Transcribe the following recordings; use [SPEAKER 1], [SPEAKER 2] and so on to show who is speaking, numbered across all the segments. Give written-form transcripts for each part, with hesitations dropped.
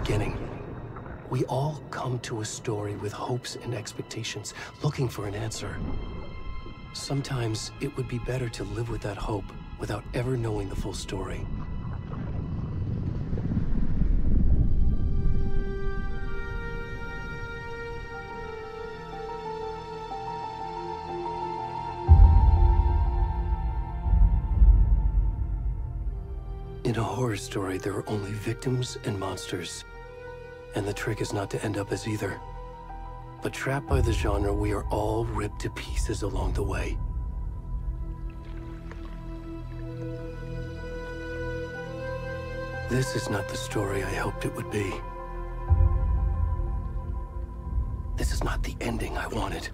[SPEAKER 1] beginning. We all come to a story with hopes and expectations, looking for an answer. Sometimes it would be better to live with that hope without ever knowing the full story. In a horror story, there are only victims and monsters. And the trick is not to end up as either. But trapped by the genre, we are all ripped to pieces along the way. This is not the story I hoped it would be. This is not the ending I wanted.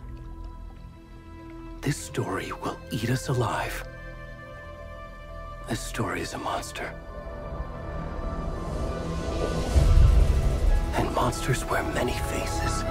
[SPEAKER 1] This story will eat us alive. This story is a monster. And monsters wear many faces.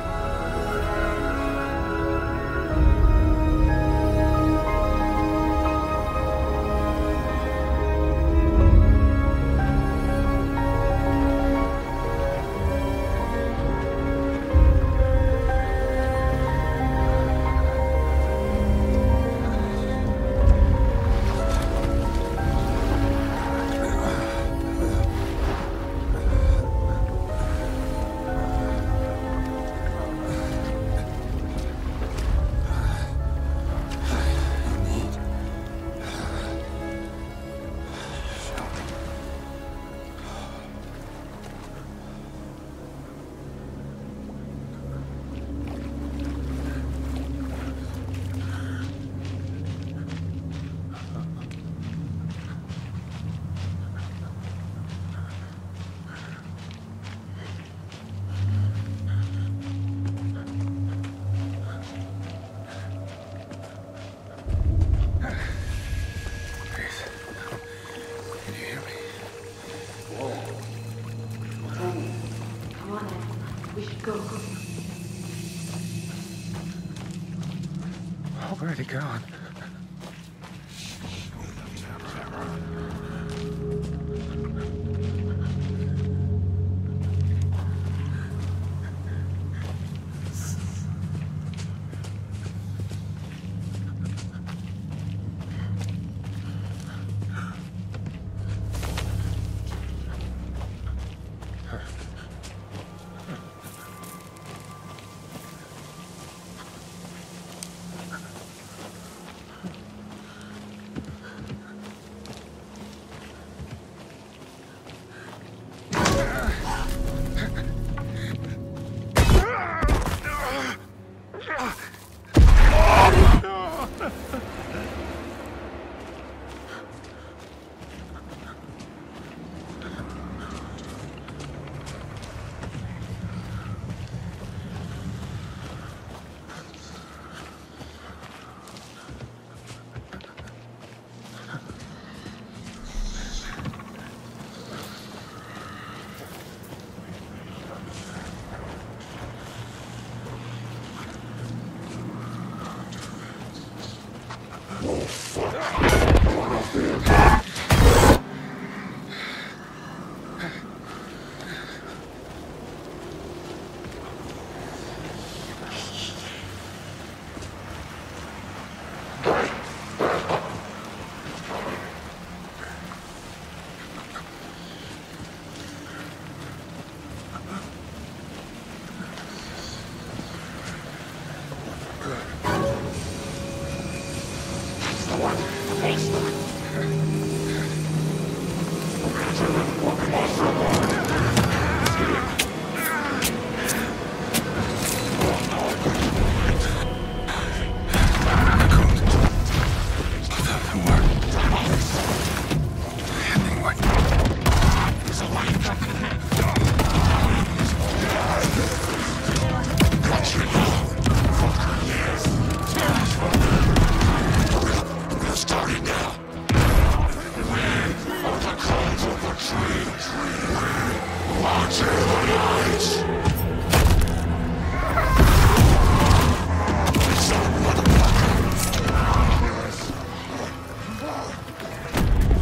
[SPEAKER 2] Where'd he gone?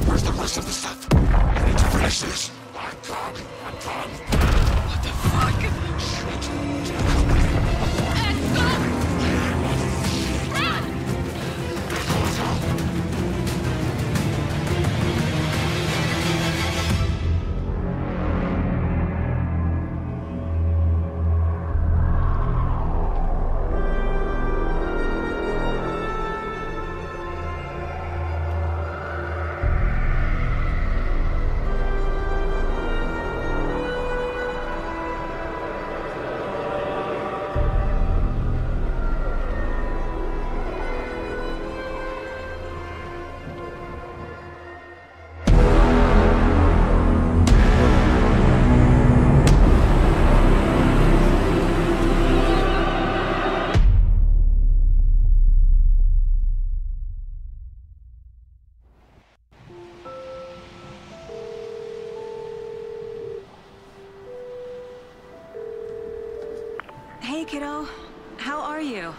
[SPEAKER 3] Where's the rest of the stuff? I need to finish this. I'm done.
[SPEAKER 2] Hey, kiddo. How are you?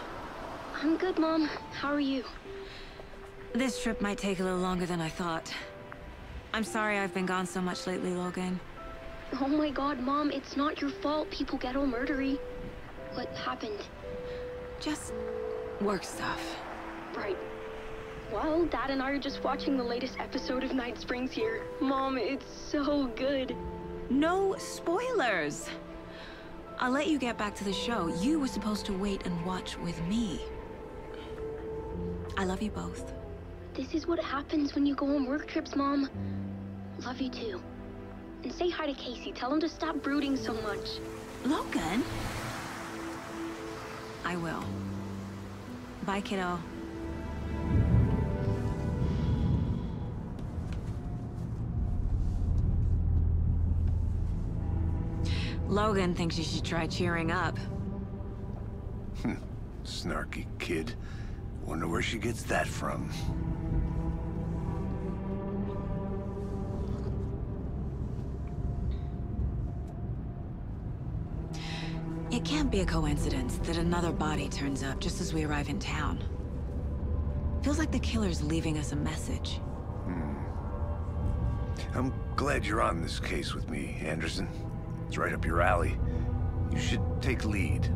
[SPEAKER 3] I'm good, Mom. How are you?
[SPEAKER 2] This trip might take a little longer than I thought. I'm sorry I've been gone so much lately, Logan.
[SPEAKER 3] Oh my god, Mom, it's not your fault people get all murdery. What happened?
[SPEAKER 2] Just work stuff.
[SPEAKER 3] Right. Well, Dad and I are just watching the latest episode of Night Springs here. Mom, it's so good.
[SPEAKER 2] No spoilers! I'll let you get back to the show. You were supposed to wait and watch with me. I love you both.
[SPEAKER 3] This is what happens when you go on work trips, Mom. Love you too. And say hi to Casey. Tell him to stop brooding so much.
[SPEAKER 2] Logan? I will. Bye, kiddo. Logan thinks you should try cheering up.
[SPEAKER 4] Snarky kid. Wonder where she gets that from.
[SPEAKER 2] It can't be a coincidence that another body turns up just as we arrive in town. Feels like the killer's leaving us a message.
[SPEAKER 4] I'm glad you're on this case with me, Anderson. It's right up your alley. You should take lead.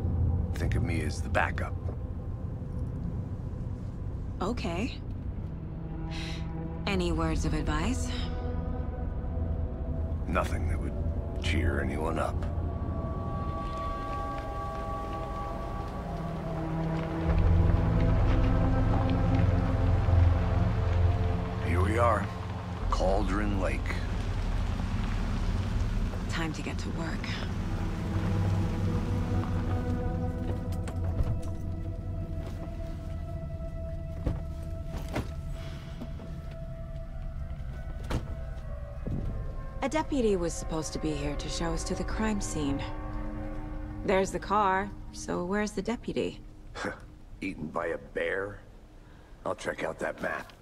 [SPEAKER 4] Think of me as the backup.
[SPEAKER 2] Okay. Any words of advice?
[SPEAKER 4] Nothing that would cheer anyone up. Here we are. Cauldron Lake.
[SPEAKER 2] Time to get to work. A deputy was supposed to be here to show us to the crime scene. There's the car, so where's the deputy?
[SPEAKER 4] Eaten by a bear? I'll check out that map.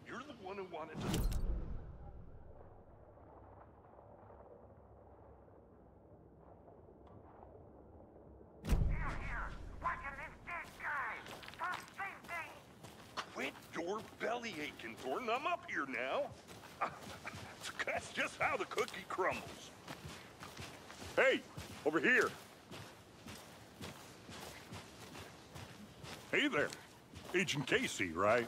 [SPEAKER 5] You're the one who wanted to... Quit your belly aching, Thornton. I'm up here now. That's just how the cookie crumbles. Hey, over here. Hey there. Agent Casey, right?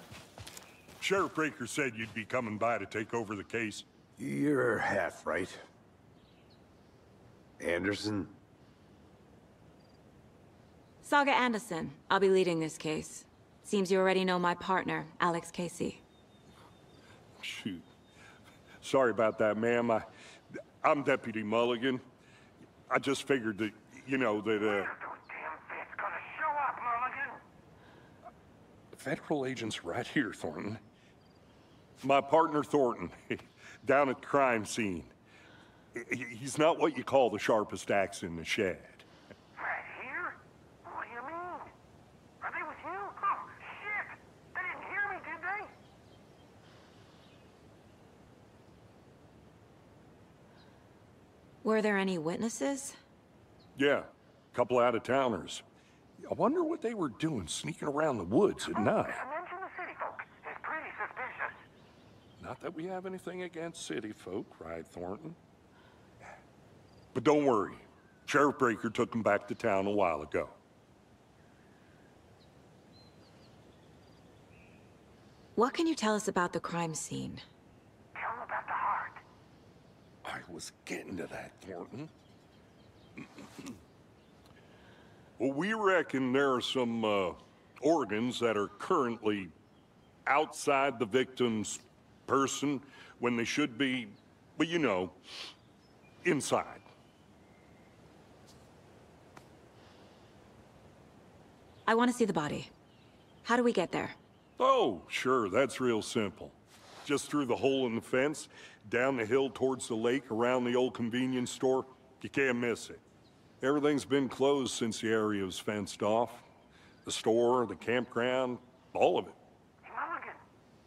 [SPEAKER 5] Sheriff Breaker said you'd be coming by to take over the case.
[SPEAKER 4] You're half right. Anderson?
[SPEAKER 2] Saga Anderson. I'll be leading this case. Seems you already know my partner, Alex Casey.
[SPEAKER 5] Shoot. Sorry about that, ma'am. I'm Deputy Mulligan. I just figured that, you know, that,
[SPEAKER 6] Where's those damn fits gonna show up, Mulligan?
[SPEAKER 5] Federal agent's right here, Thornton. My partner, Thornton, down at the crime scene. He's not what you call the sharpest axe in the shed.
[SPEAKER 6] Right here? What do you mean? Are they with you? Oh, shit! They didn't hear me, did they?
[SPEAKER 2] Were there any witnesses?
[SPEAKER 5] Yeah, couple out-of-towners. I wonder what they were doing sneaking around the woods at night.
[SPEAKER 6] Mention the city folk. It's pretty suspicious.
[SPEAKER 5] Not that we have anything against city folk, right, Thornton? But don't worry. Sheriff Breaker took them back to town a while ago.
[SPEAKER 2] What can you tell us about the crime scene?
[SPEAKER 6] Tell them about the heart.
[SPEAKER 5] I was getting to that, Thornton. Well, we reckon there are some organs that are currently outside the victim's person when they should be, well, you know, inside.
[SPEAKER 2] I want to see the body. How do we get there?
[SPEAKER 5] Oh, sure, that's real simple. Just through the hole in the fence, down the hill towards the lake, around the old convenience store. You can't miss it. Everything's been closed since the area was fenced off. The store, the campground, all of it.
[SPEAKER 6] Mulligan,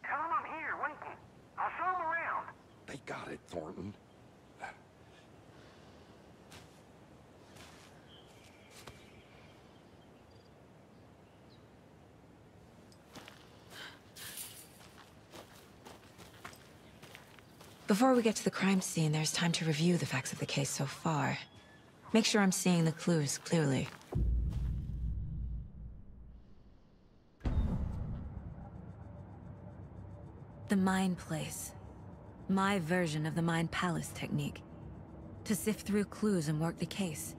[SPEAKER 6] tell them I'm here waiting. I'll show them around.
[SPEAKER 5] They got it, Thornton.
[SPEAKER 2] Before we get to the crime scene, there's time to review the facts of the case so far. Make sure I'm seeing the clues clearly. The Mind Place. My version of the Mind Palace technique. To sift through clues and work the case.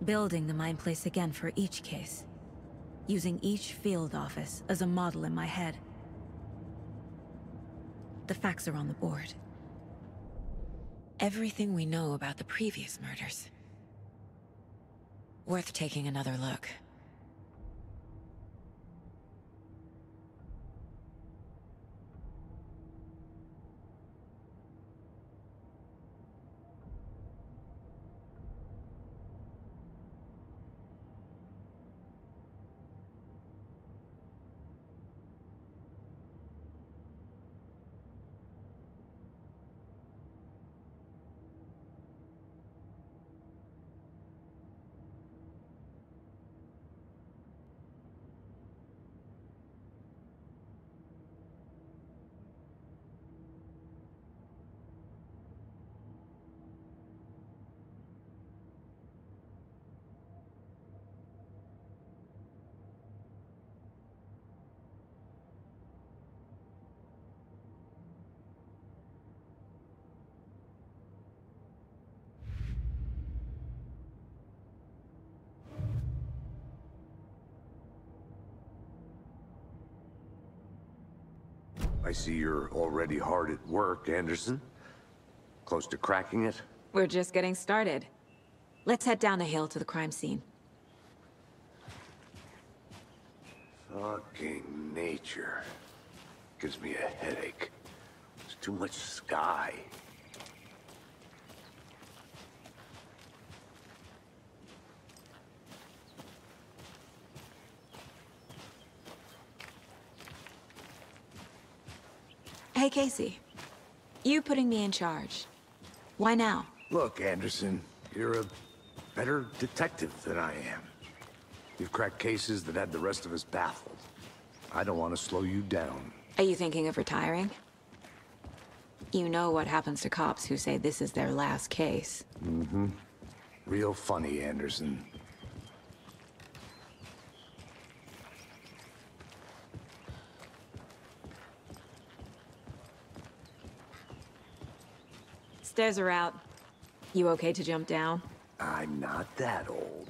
[SPEAKER 2] Building the Mind Place again for each case. Using each field office as a model in my head. The facts are on the board. Everything we know about the previous murders. Worth taking another look.
[SPEAKER 4] I see you're already hard at work, Anderson. Close to cracking it?
[SPEAKER 2] We're just getting started. Let's head down the hill to the crime scene.
[SPEAKER 4] Fucking nature. Gives me a headache. There's too much sky.
[SPEAKER 2] Hey, Casey. You putting me in charge. Why now?
[SPEAKER 4] Look, Anderson, you're a better detective than I am. You've cracked cases that had the rest of us baffled. I don't want to slow you down.
[SPEAKER 2] Are you thinking of retiring? You know what happens to cops who say this is their last case.
[SPEAKER 4] Mm-hmm. Real funny, Anderson.
[SPEAKER 2] Stairs are out. You okay to jump down?
[SPEAKER 4] I'm not that old.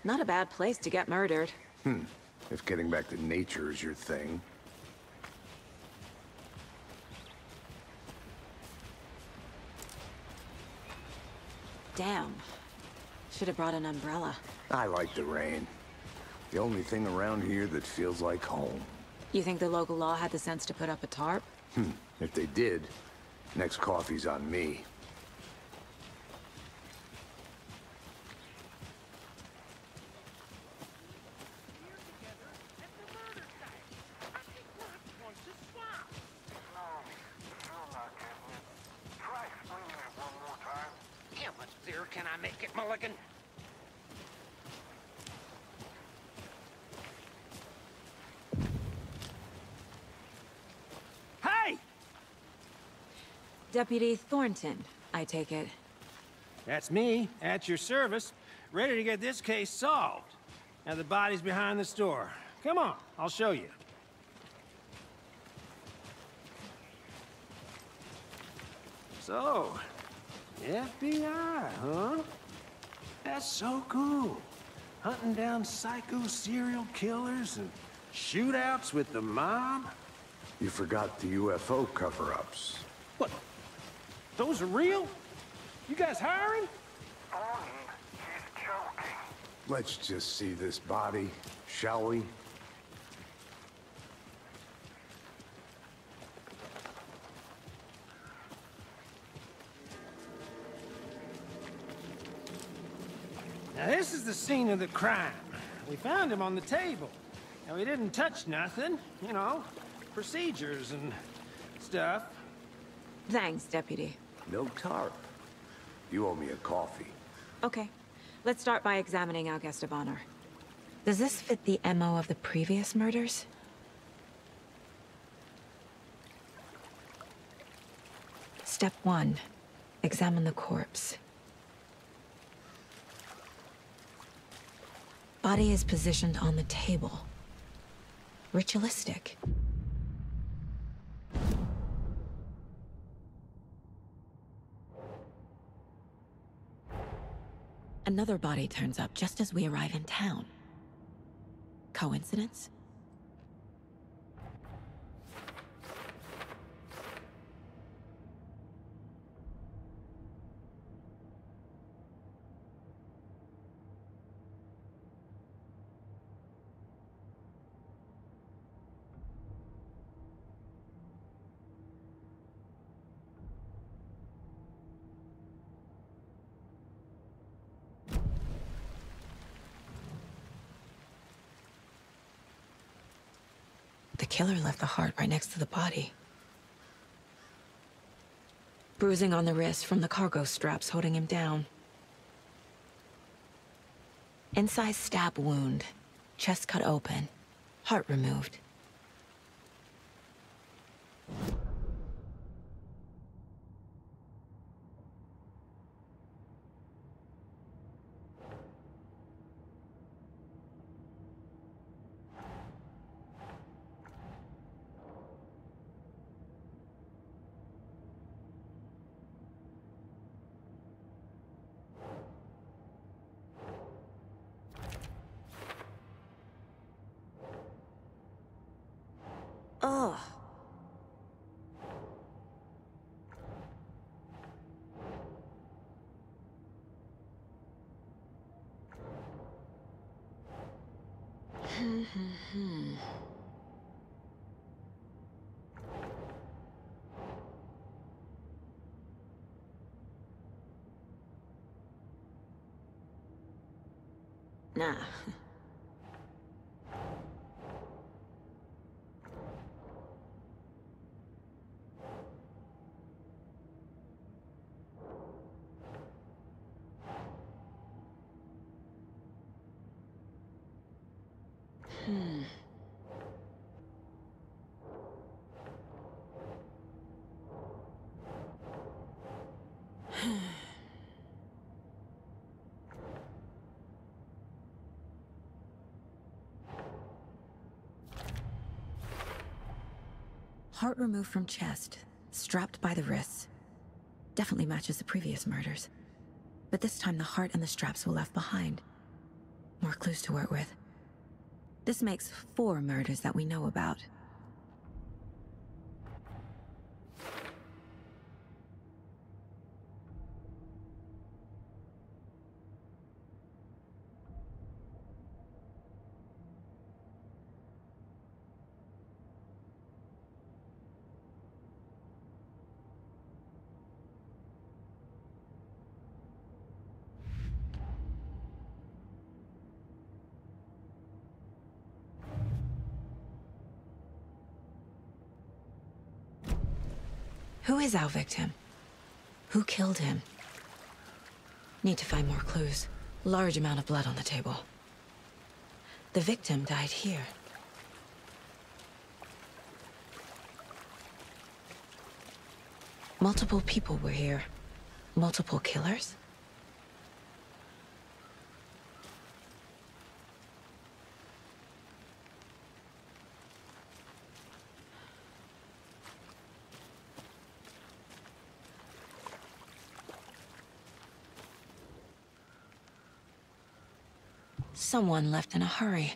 [SPEAKER 2] Not a bad place to get murdered.
[SPEAKER 4] If getting back to nature is your thing.
[SPEAKER 2] Damn. Should have brought an umbrella.
[SPEAKER 4] I like the rain. The only thing around here that feels like home.
[SPEAKER 2] You think the local law had the sense to put up a tarp?
[SPEAKER 4] If they did, next coffee's on me.
[SPEAKER 6] How much clearer can I make it, Mulligan? Hey!
[SPEAKER 2] Deputy Thornton, I take it.
[SPEAKER 7] That's me, at your service, ready to get this case solved. Now the body's behind the store. Come on, I'll show you. So, FBI, huh? That's so cool. Hunting down psycho serial killers and shootouts with the mob.
[SPEAKER 4] You forgot the UFO cover-ups.
[SPEAKER 7] What? Those are real? You guys hiring?
[SPEAKER 6] Bonnie, she's joking.
[SPEAKER 4] Let's just see this body, shall we?
[SPEAKER 7] Now this is the scene of the crime. We found him on the table. Now we didn't touch nothing, you know, procedures and stuff.
[SPEAKER 2] Thanks, Deputy.
[SPEAKER 4] No tarp. You owe me a coffee.
[SPEAKER 2] Okay. Let's start by examining our guest of honor. Does this fit the MO of the previous murders? Step 1. Examine the corpse. Body is positioned on the table. Ritualistic. Another body turns up just as we arrive in town. Coincidence? The killer left the heart right next to the body. Bruising on the wrist from the cargo straps holding him down. Inside stab wound, chest cut open, heart removed. Ugh. Nah. Heart removed from chest, strapped by the wrists. Definitely matches the previous murders. But this time the heart and the straps were left behind. More clues to work with. This makes 4 murders that we know about. Who is our victim? Who killed him? Need to find more clues. Large amount of blood on the table. The victim died here. Multiple people were here. Multiple killers? Someone left in a hurry.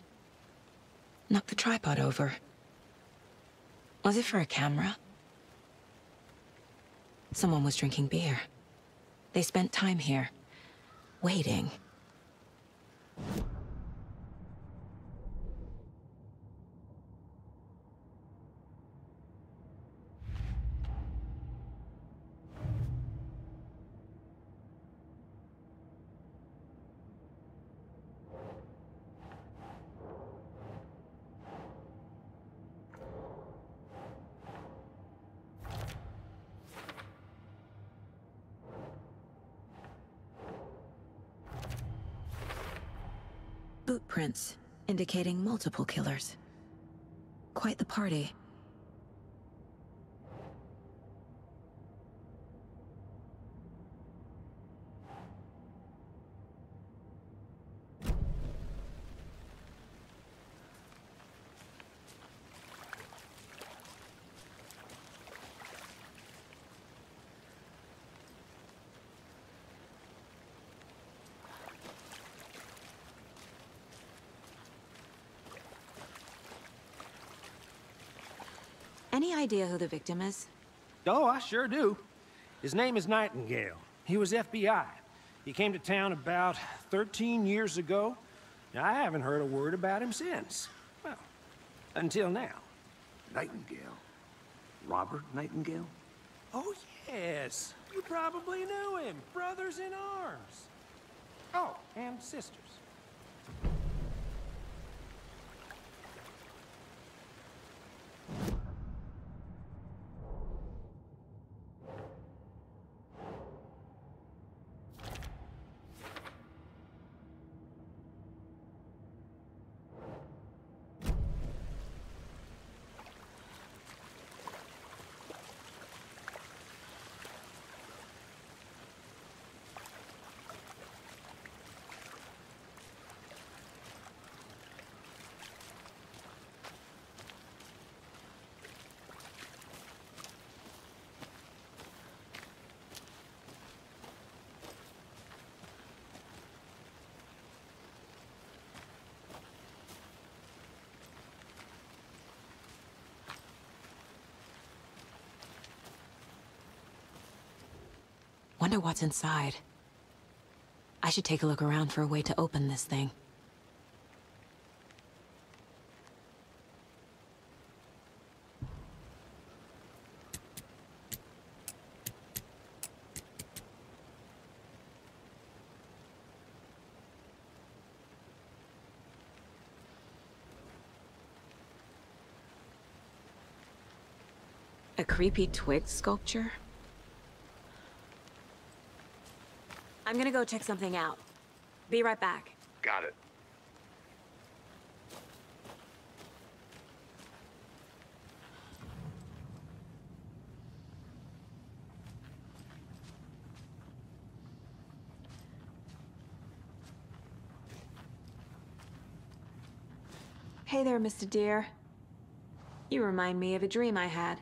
[SPEAKER 2] Knocked the tripod over. Was it for a camera? Someone was drinking beer. They spent time here, waiting. Boot prints, indicating multiple killers. Quite the party. Any idea who the victim is?
[SPEAKER 7] Oh, I sure do. His name is Nightingale. He was FBI. He came to town about 13 years ago. Now, I haven't heard a word about him since. Well, until now.
[SPEAKER 4] Nightingale? Robert Nightingale?
[SPEAKER 7] Oh, yes. You probably knew him. Brothers in arms. Oh, and sisters.
[SPEAKER 2] Wonder what's inside. I should take a look around for a way to open this thing. A creepy twig sculpture? I'm gonna go check something out. Be right back.
[SPEAKER 4] Got it.
[SPEAKER 2] Hey there, Mr. Deer. You remind me of a dream I had.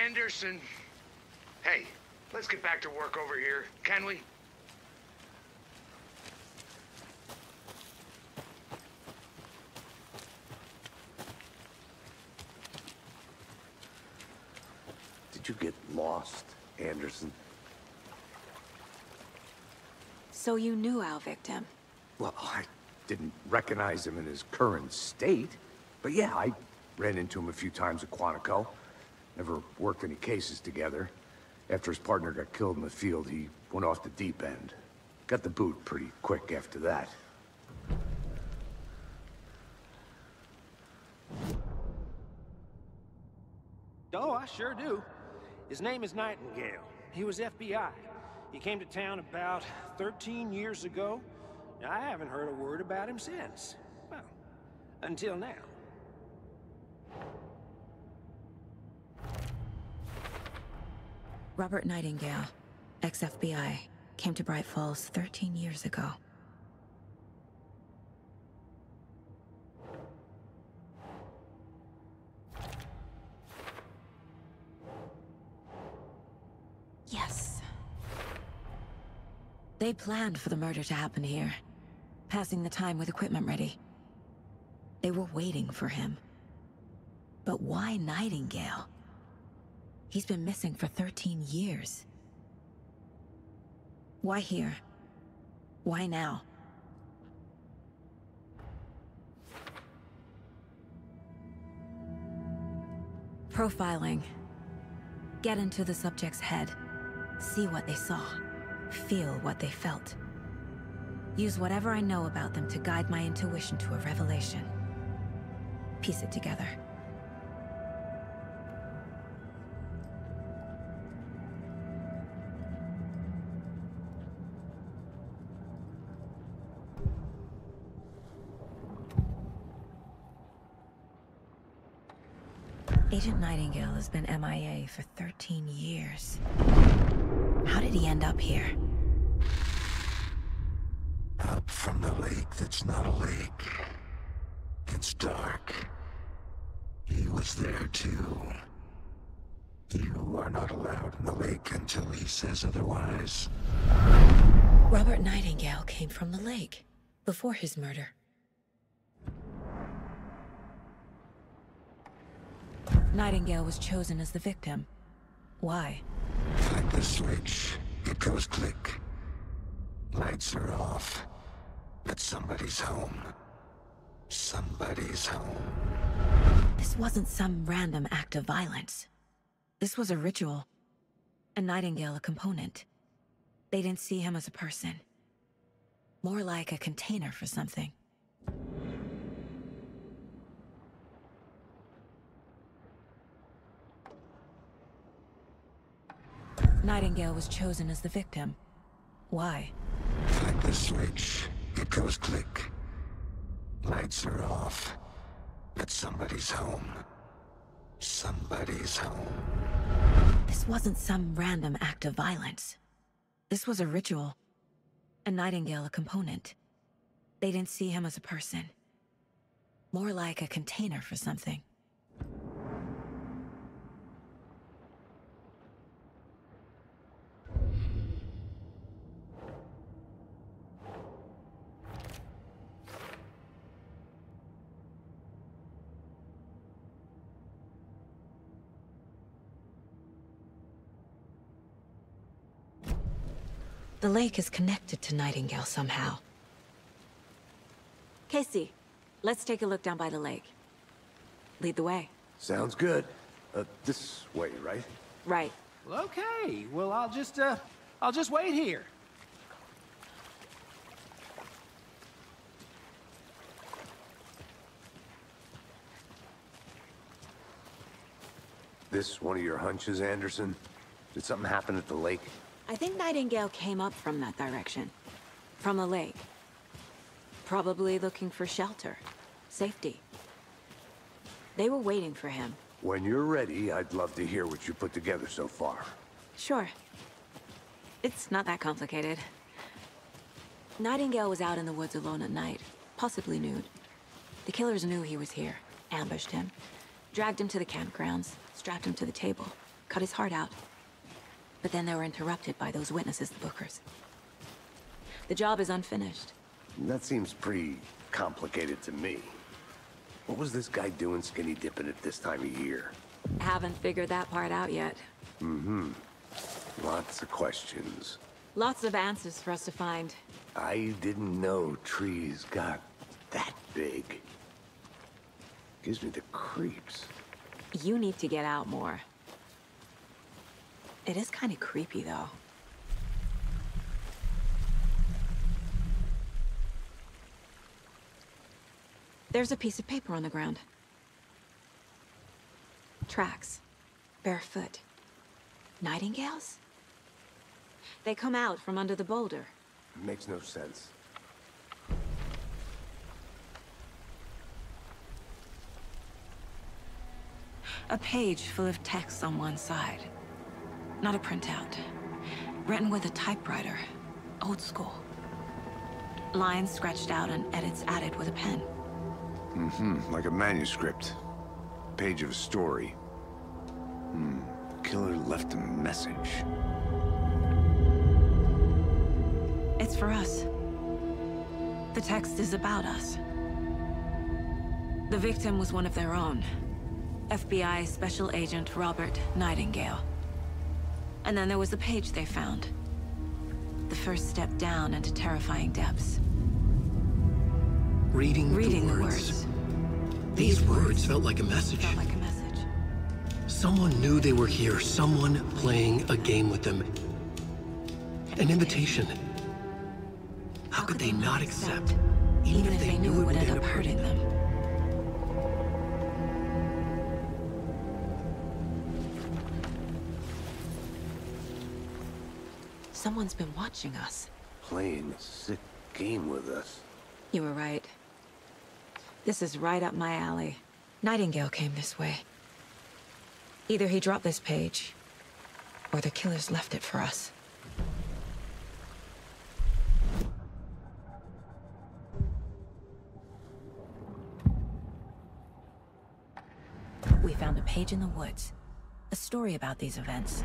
[SPEAKER 4] Anderson. Hey, let's get back to work over here, can we? Did you get lost, Anderson?
[SPEAKER 2] So you knew our victim?
[SPEAKER 4] Well, I didn't recognize him in his current state. But yeah, I ran into him a few times at Quantico. Never worked any cases together. After his partner got killed in the field, he went off the deep end. Got the boot pretty quick after that.
[SPEAKER 7] Oh, I sure do. His name is Nightingale. He was FBI. He came to town about 13 years ago. I haven't heard a word about him since. Well, until now.
[SPEAKER 2] Robert Nightingale, ex-FBI, came to Bright Falls 13 years ago. Yes. They planned for the murder to happen here, passing the time with equipment ready. They were waiting for him. But why Nightingale? He's been missing for 13 years. Why here? Why now? Profiling. Get into the subject's head. See what they saw. Feel what they felt. Use whatever I know about them to guide my intuition to a revelation. Piece it together. Agent Nightingale has been MIA for 13 years. How did he end up here?
[SPEAKER 8] Up from the lake that's not a lake. It's dark. He was there too. You are not allowed in the lake until he says otherwise.
[SPEAKER 2] Robert Nightingale came from the lake, before his murder. Nightingale was chosen as the victim. Why?
[SPEAKER 8] Like the switch, it goes click. Lights are off. But somebody's home. Somebody's home.
[SPEAKER 2] This wasn't some random act of violence. This was a ritual. And Nightingale a component. They didn't see him as a person. More like a container for something. Nightingale was chosen as the victim. Why?
[SPEAKER 8] Like the switch, it goes click. Lights are off. But somebody's home. Somebody's home.
[SPEAKER 2] This wasn't some random act of violence. This was a ritual. And Nightingale a component. They didn't see him as a person. More like a container for something. The lake is connected to Nightingale somehow. Casey, let's take a look down by the lake. Lead the way.
[SPEAKER 4] Sounds good. This way, right?
[SPEAKER 2] Right.
[SPEAKER 7] Well, okay. Well, I'll just wait here.
[SPEAKER 4] This one of your hunches, Anderson? Did something happen at the lake?
[SPEAKER 2] I think Nightingale came up from that direction. From the lake. Probably looking for shelter. Safety. They were waiting for him.
[SPEAKER 4] When you're ready, I'd love to hear what you put together so far.
[SPEAKER 2] Sure. It's not that complicated. Nightingale was out in the woods alone at night, possibly nude. The killers knew he was here, ambushed him, dragged him to the campgrounds, strapped him to the table. cut his heart out. But then they were interrupted by those witnesses, the Bookers. The job is unfinished.
[SPEAKER 4] That seems pretty complicated to me. What was this guy doing skinny dipping at this time of year?
[SPEAKER 2] Haven't figured that part out yet.
[SPEAKER 4] Mm-hmm. Lots of questions.
[SPEAKER 2] Lots of answers for us to find.
[SPEAKER 4] I didn't know trees got that big. Gives me the creeps.
[SPEAKER 2] You need to get out more. It is kind of creepy, though. There's a piece of paper on the ground. Tracks. Barefoot. Nightingales? They come out from under the boulder.
[SPEAKER 4] Makes no sense.
[SPEAKER 2] A page full of text on one side. Not a printout. Written with a typewriter. Old school. Lines scratched out and edits added with a pen.
[SPEAKER 4] Mm-hmm. Like a manuscript. Page of a story. Killer left a message.
[SPEAKER 2] It's for us. The text is about us. The victim was one of their own. FBI Special Agent Robert Nightingale. And then there was the page they found. The first step down into terrifying depths.
[SPEAKER 1] Reading the words. These words felt like a message.
[SPEAKER 2] Felt like a message.
[SPEAKER 1] Someone knew they were here. Someone playing a game with them. An invitation. How could they not accept? Even if they knew it would end up hurting them.
[SPEAKER 2] Someone's been watching us.
[SPEAKER 4] Playing a sick game with us.
[SPEAKER 2] You were right. This is right up my alley. Nightingale came this way. Either he dropped this page, or the killers left it for us. We found a page in the woods. A story about these events.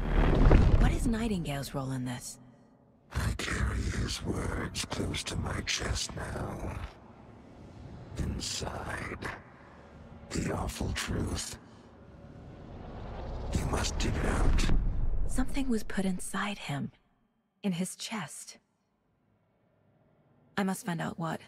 [SPEAKER 2] What is Nightingale's role in this?
[SPEAKER 8] I carry his words close to my chest now. Inside, the awful truth. You must dig it out.
[SPEAKER 2] Something was put inside him. In his chest. I must find out what.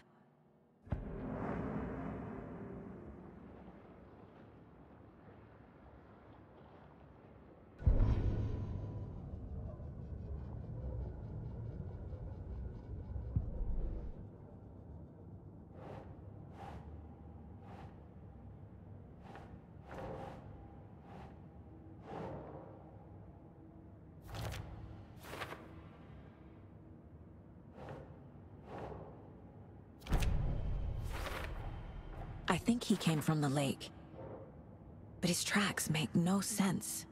[SPEAKER 2] I think he came from the lake. But his tracks make no sense.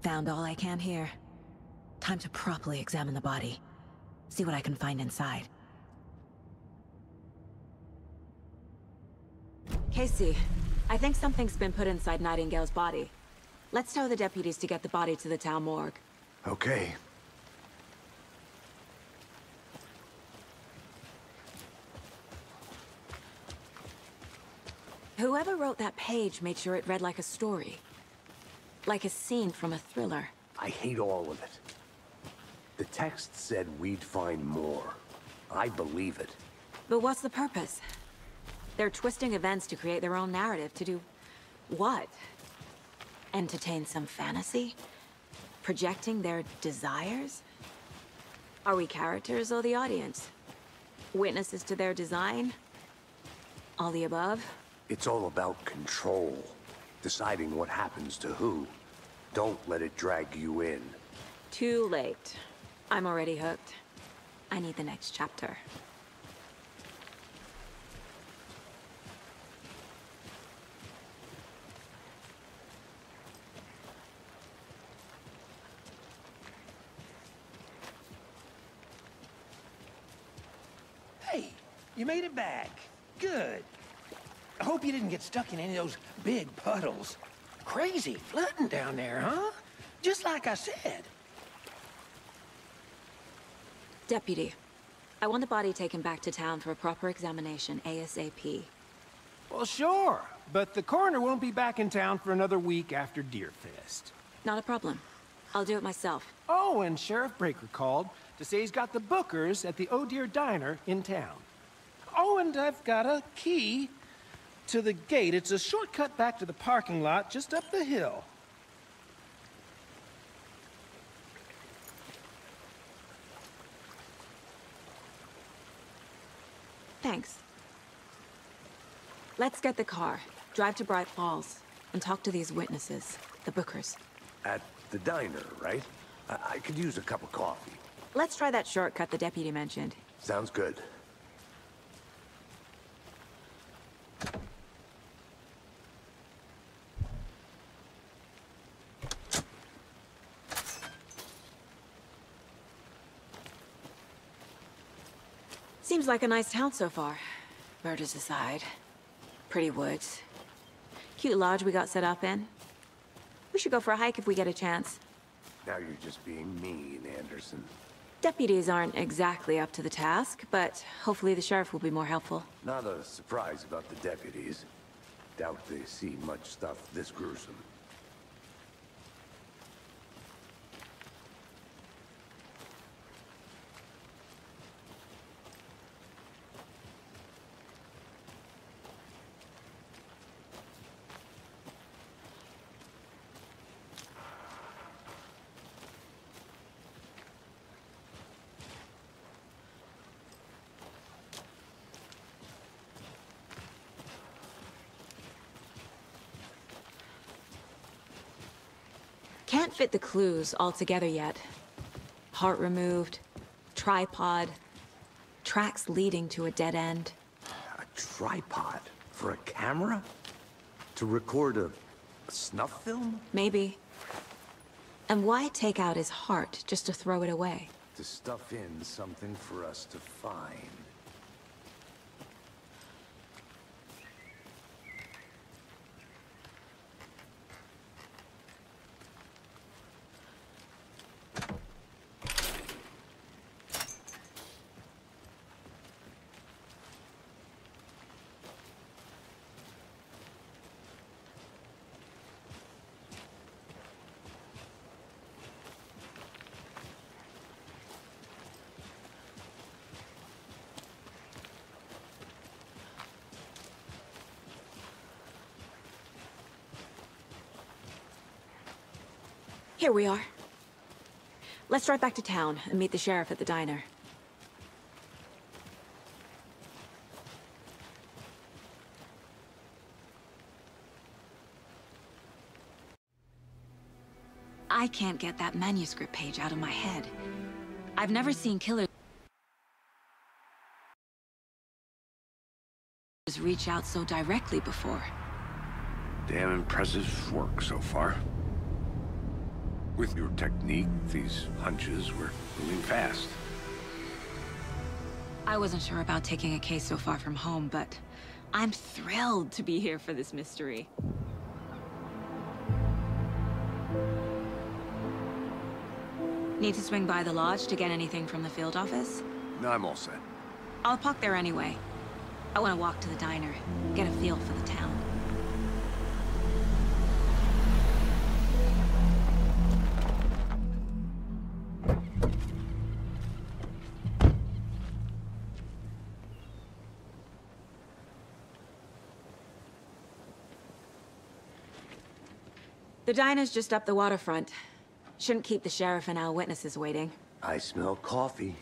[SPEAKER 2] Found all I can here. Time to properly examine the body. See what I can find inside. Casey, I think something's been put inside Nightingale's body. Let's tell the deputies to get the body to the town morgue.
[SPEAKER 4] Okay.
[SPEAKER 2] Whoever wrote that page made sure it read like a story. Like a scene from a thriller.
[SPEAKER 4] I hate all of it. The text said we'd find more. I believe it.
[SPEAKER 2] But what's the purpose? They're twisting events to create their own narrative. To do what? Entertain some fantasy? Projecting their desires? Are we characters or the audience? Witnesses to their design? All the above?
[SPEAKER 4] It's all about control. Deciding what happens to who. Don't let it drag you in.
[SPEAKER 2] Too late. I'm already hooked. I need the next chapter.
[SPEAKER 7] You made it back. Good. I hope you didn't get stuck in any of those big puddles. Crazy flooding down there, huh? Just like I said.
[SPEAKER 2] Deputy, I want the body taken back to town for a proper examination ASAP.
[SPEAKER 7] Well, sure. But the coroner won't be back in town for another week after Deerfest.
[SPEAKER 2] Not a problem. I'll do it myself.
[SPEAKER 7] Oh, and Sheriff Breaker called to say he's got the Bookers at the Oh Dear Diner in town. Oh, and I've got a key to the gate. It's a shortcut back to the parking lot just up the hill.
[SPEAKER 2] Thanks. Let's get the car, drive to Bright Falls, and talk to these witnesses, the Bookers.
[SPEAKER 4] At the diner, right? I could use a cup of coffee.
[SPEAKER 2] Let's try that shortcut the deputy mentioned.
[SPEAKER 4] Sounds good.
[SPEAKER 2] Seems like a nice town so far. Murders aside. Pretty woods. Cute lodge we got set up in. We should go for a hike if we get a chance.
[SPEAKER 4] Now you're just being mean, Anderson.
[SPEAKER 2] Deputies aren't exactly up to the task, but hopefully the sheriff will be more helpful.
[SPEAKER 4] Not a surprise about the deputies. Doubt they see much stuff this gruesome.
[SPEAKER 2] Can't fit the clues all together yet. Heart removed, tripod, tracks leading to a dead end.
[SPEAKER 4] A tripod? For a camera? To record a snuff film?
[SPEAKER 2] Maybe. And why take out his heart just to throw it away?
[SPEAKER 4] To stuff in something for us to find.
[SPEAKER 2] Here we are. Let's drive back to town and meet the sheriff at the diner. I can't get that manuscript page out of my head. I've never seen killers reach out so directly before.
[SPEAKER 4] Damn impressive work so far. With your technique, these hunches were moving fast.
[SPEAKER 2] I wasn't sure about taking a case so far from home, but I'm thrilled to be here for this mystery. Need to swing by the lodge to get anything from the field office?
[SPEAKER 4] No, I'm all set.
[SPEAKER 2] I'll park there anyway. I want to walk to the diner, get a feel for the town. The diner's just up the waterfront. Shouldn't keep the sheriff and our witnesses waiting.
[SPEAKER 4] I smell coffee.